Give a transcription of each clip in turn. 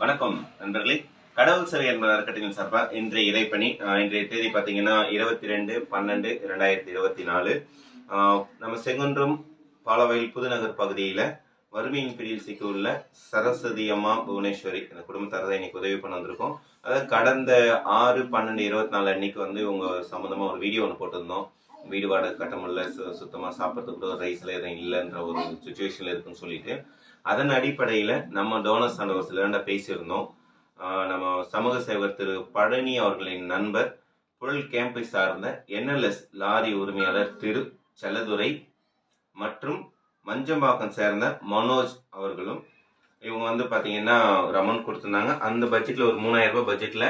வணக்கம் நண்பர்களே. கடவுள் சிறை என்பது அறக்கட்டளையின் சார்பா இன்றைய இறைப்பணி இன்றைய தேதி பார்த்தீங்கன்னா 22/12/2024. நம்ம செங்குன்றம் பாலவயல் புதுநகர் பகுதியில் வறுமையின் பிடியில் சிக்கியுள்ள சரஸ்வதி அம்மா புவனேஸ்வரி இந்த குடும்பத்தார் இன்னைக்கு உதவி பண்ண வந்திருக்கோம். அதாவது கடந்த 6/12/24 அன்னைக்கு இவங்க சம்பந்தமா ஒரு வீடியோ ஒன்று போட்டிருந்தோம். வீடு வாடகை கட்ட முடியல, சுத்தமாக சாப்பிட்றதுக்கு கூட ரைஸ்ல எதுவும் இல்லைன்ற ஒரு சுச்சுவேஷன்ல இருக்குன்னு சொல்லிட்டு அதன் அடிப்படையில் நம்ம டோனர்ஸ் ஆன ஒரு சிலர்கிட்ட பேசியிருந்தோம். நம்ம சமூக சேவகர் திரு பழனி அவர்களின் நண்பர் புழல் கேம்பை சார்ந்த NLS லாரி உரிமையாளர் திரு செல்லதுரை மற்றும் மஞ்சம்பாக்கம் சேர்ந்த மனோஜ் அவர்களும் இவங்க பார்த்தீங்கன்னா ஒரு அமௌண்ட் கொடுத்துருந்தாங்க. அந்த பட்ஜெட்டில் ஒரு 3000 ரூபாய் பட்ஜெட்டில்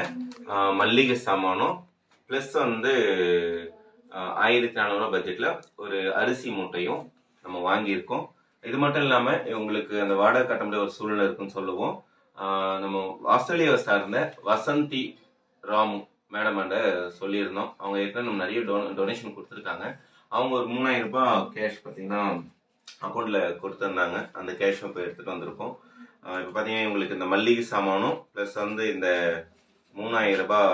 மல்லிகை சாமானும் ப்ளஸ் 1400 ரூபாய் பட்ஜெட்டில் ஒரு அரிசி மூட்டையும் நம்ம வாங்கியிருக்கோம். இது மட்டும் இல்லாமல் இவங்களுக்கு அந்த வாடகை கட்ட முடிய ஒரு சூழ்நிலை இருக்குன்னு சொல்லுவோம். நம்ம ஆஸ்திரேலியாவை சார்ந்த வசந்தி ராமு மேடம் சொல்லியிருந்தோம். அவங்க ஏற்கனவே நம்ம நிறைய டொனேஷன் கொடுத்துருக்காங்க. அவங்க ஒரு 3000 ரூபாய் கேஷ் பார்த்தீங்கன்னா அக்கௌண்ட்டில் கொடுத்துருந்தாங்க. அந்த கேஷும் இப்போ எடுத்துகிட்டு வந்திருக்கோம். இப்போ பார்த்தீங்கன்னா இவங்களுக்கு இந்த மல்லிகை சாமானும் ப்ளஸ் இந்த 3000 ரூபாய்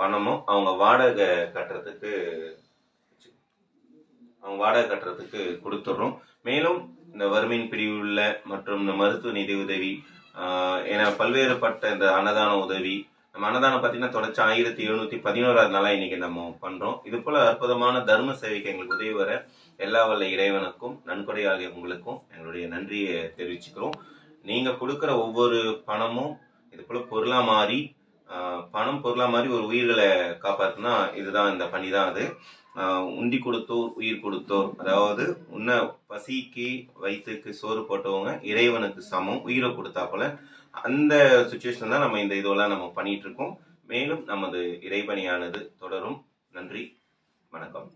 பணமும் அவங்க வாடகை கட்டுறதுக்கு கொடுத்துட்றோம். மேலும் இந்த வறுமையின் பிரிவுள்ள மற்றும் இந்த மருத்துவ நிதி உதவி என பல்வேறுபட்ட இந்த அன்னதான உதவி, நம்ம அன்னதானம் பார்த்தீங்கன்னா தொடர்ச்சி 1711வது நாளா இன்னைக்கு நம்ம பண்றோம். இது போல அற்புதமான தர்ம சேவைக்கு எங்களுக்கு உதவி வர எல்லா வல்ல இறைவனுக்கும் நன்கொடையாகிய உங்களுக்கும் எங்களுடைய நன்றியை தெரிவிச்சுக்கிறோம். நீங்க கொடுக்குற ஒவ்வொரு பணமும் இது போல பொருளா மாறி பொருளா மாதிரி ஒரு உயிர்களை காப்பாத்துனா இதுதான் இந்த பணி தான். அது உண்டி கொடுத்தோர் உயிர் கொடுத்தோர், அதாவது உன்ன பசிக்கு வயிற்றுக்கு சோறு போட்டவங்க இறைவனுக்கு சமம், உயிரை கொடுத்தா போல அந்த சுச்சுவேஷன் தான் நம்ம இந்த இதெல்லாம் நம்ம பண்ணிட்டு இருக்கோம். மேலும் நமது இறைபணியானது தொடரும். நன்றி, வணக்கம்.